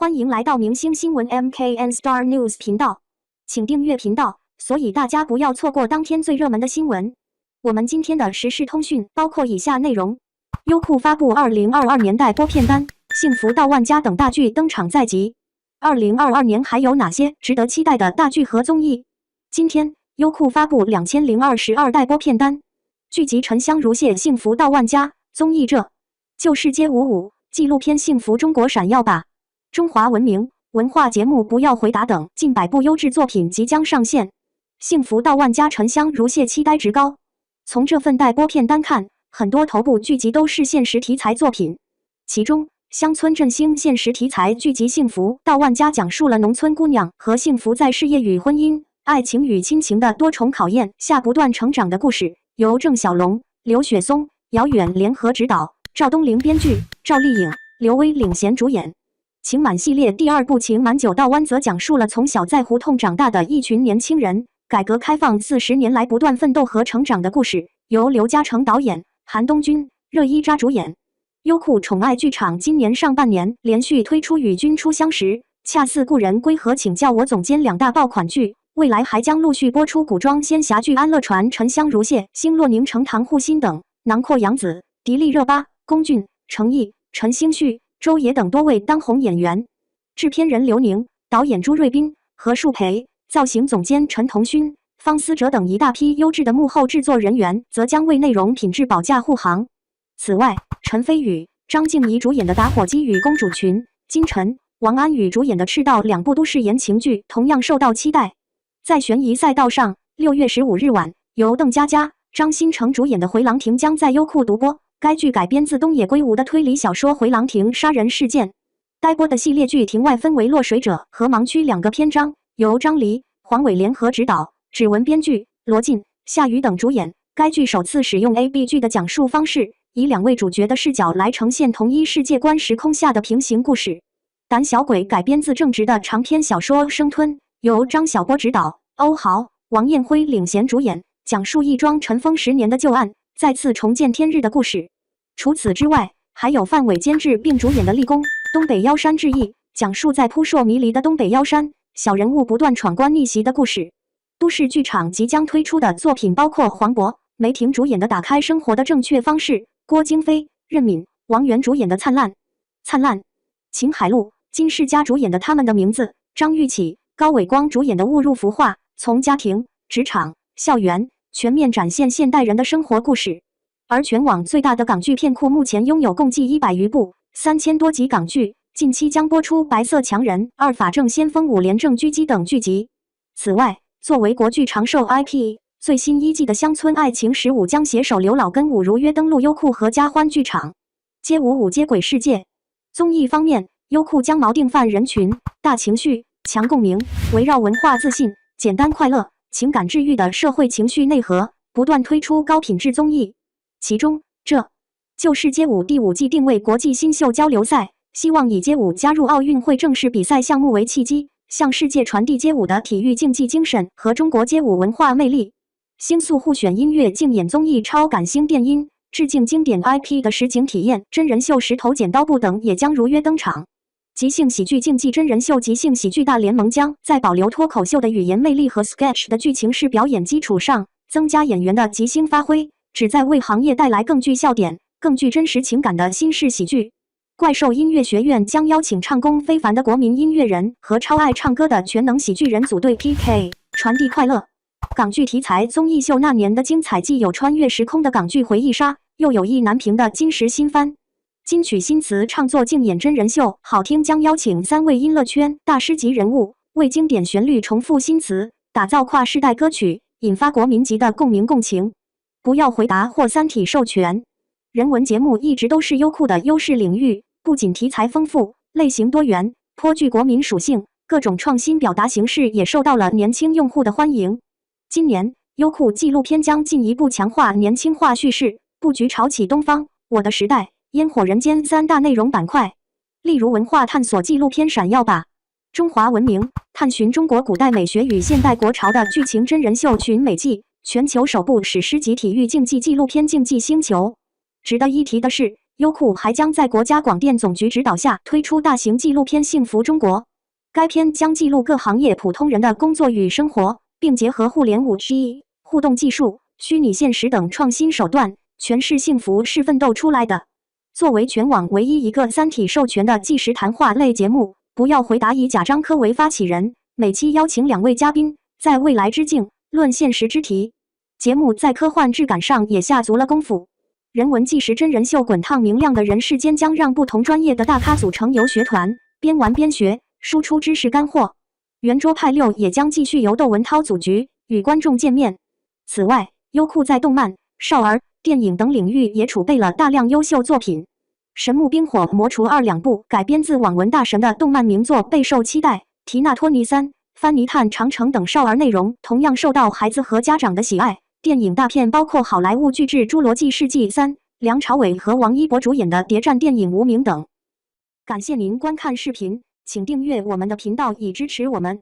欢迎来到明星新闻 MKN Star News 频道，请订阅频道，所以大家不要错过当天最热门的新闻。我们今天的时事通讯包括以下内容：优酷发布2022年待播片单，《幸福到万家》等大剧登场在即。2022年还有哪些值得期待的大剧和综艺？今天优酷发布2022待播片单，剧集《沉香如屑》《幸福到万家》，综艺《这就是街舞舞》，纪录片《幸福中国闪耀吧》。中华文明文化节目不要回答等近100部优质作品即将上线，幸福到万家沉香如屑期待值高。从这份待播片单看，很多头部剧集都是现实题材作品，其中乡村振兴现实题材剧集《幸福到万家》讲述了农村姑娘和幸福在事业与婚姻、爱情与亲情的多重考验下不断成长的故事，由郑晓龙、刘雪松、姚远联合执导，赵东玲编剧，赵丽颖、刘威领衔主演。情满系列第2部《情满9道湾》则讲述了从小在胡同长大的一群年轻人，改革开放40年来不断奋斗和成长的故事，由刘嘉诚导演，韩东君、热依扎主演。优酷宠爱剧场今年上半年连续推出《与君初相识》、《恰似故人归》和《请叫我总监》2大爆款剧，未来还将陆续播出古装仙侠剧《安乐传》、《沉香如屑》、《星落凝成》、《唐护心》等，囊括杨紫、迪丽热巴、龚俊、程毅、陈星旭、周也等多位当红演员。制片人刘宁、导演朱瑞斌、何树培、造型总监陈同勋、方思哲等一大批优质的幕后制作人员则将为内容品质保驾护航。此外，陈飞宇、张婧仪主演的《打火机与公主群》，金晨、王安宇主演的《赤道》2部都市言情剧同样受到期待。在悬疑赛道上，6月15日晚，由邓家佳、张新成主演的《回廊亭》将在优酷独播。该剧改编自东野圭吾的推理小说《回廊亭杀人事件》。该播的系列剧《庭外》分为《落水者》和《盲区》2个篇章，由张黎、黄伟联合执导，芷文编剧，罗晋、夏雨等主演。该剧首次使用 AB 剧的讲述方式，以2位主角的视角来呈现同一世界观时空下的平行故事。胆小鬼改编自正直的长篇小说《生吞》，由张晓波执导，欧豪、王彦辉领衔主演，讲述一桩尘封10年的旧案再次重见天日的故事。除此之外，还有范伟监制并主演的《立功》东北妖山志异，讲述在扑朔迷离的东北妖山，小人物不断闯关逆袭的故事。都市剧场即将推出的作品包括黄渤、梅婷主演的《打开生活的正确方式》，郭京飞、任敏、王源主演的《灿烂》，秦海璐、金世佳主演的《他们的名字》，张玉启、高伟光主演的《误入孵化》，从家庭、职场、校园全面展现现代人的生活故事。而全网最大的港剧片库目前拥有共计100余部，3000多集港剧，近期将播出《白色强人》、《法证先锋》、《5连正狙击》等剧集。此外，作为国剧长寿 IP， 最新1季的《乡村爱情15》将携手刘老根伍如约登陆优酷和家欢剧场。街舞舞接轨世界。综艺方面，优酷将锚定泛人群、大情绪、强共鸣，围绕文化自信、简单快乐、情感治愈的社会情绪内核，不断推出高品质综艺。其中，这就是街舞第5季定位国际新秀交流赛，希望以街舞加入奥运会正式比赛项目为契机，向世界传递街舞的体育竞技精神和中国街舞文化魅力。星宿互选音乐竞演综艺《超感星电音》，致敬经典 IP 的实景体验真人秀《石头剪刀布》等也将如约登场。即兴喜剧竞技真人秀《即兴喜剧大联盟》将在保留脱口秀的语言魅力和 sketch 的剧情式表演基础上，增加演员的即兴发挥，旨在为行业带来更具笑点、更具真实情感的新式喜剧。怪兽音乐学院将邀请唱功非凡的国民音乐人和超爱唱歌的全能喜剧人组队 PK， 传递快乐。港剧题材综艺秀那年的精彩，既有穿越时空的港剧回忆杀，又有意难平的金石新番。金曲新词唱作竞演真人秀，好听将邀请3位音乐圈大师级人物，为经典旋律重复新词，打造跨世代歌曲，引发国民级的共鸣共情。不要回答获3体授权。人文节目一直都是优酷的优势领域，不仅题材丰富，类型多元，颇具国民属性，各种创新表达形式也受到了年轻用户的欢迎。今年，优酷纪录片将进一步强化年轻化叙事，布局潮起东方、我的时代、烟火人间3大内容板块。例如文化探索纪录片《闪耀吧！中华文明》，探寻中国古代美学与现代国潮的剧情真人秀《寻美记》，全球首部史诗级体育竞技纪录片《竞技星球》。值得一提的是，优酷还将在国家广电总局指导下推出大型纪录片《幸福中国》。该片将记录各行业普通人的工作与生活，并结合互联5G、互动技术、虚拟现实等创新手段，诠释幸福是奋斗出来的。作为全网唯一一个三体授权的纪实谈话类节目，不要回答以贾樟柯为发起人，每期邀请2位嘉宾，在未来之境论现实之题。节目在科幻质感上也下足了功夫。人文纪实真人秀滚烫明亮的人世间将让不同专业的大咖组成游学团，边玩边学，输出知识干货。圆桌派6也将继续由窦文涛组局，与观众见面。此外，优酷在动漫、少儿、电影等领域也储备了大量优秀作品。《神木冰火魔厨2》2部改编自网文大神的动漫名作备受期待，《提纳托尼3》、《番泥炭长城》等少儿内容同样受到孩子和家长的喜爱。电影大片包括好莱坞巨制《侏罗纪世纪3》、梁朝伟和王一博主演的谍战电影《无名》等。感谢您观看视频，请订阅我们的频道以支持我们。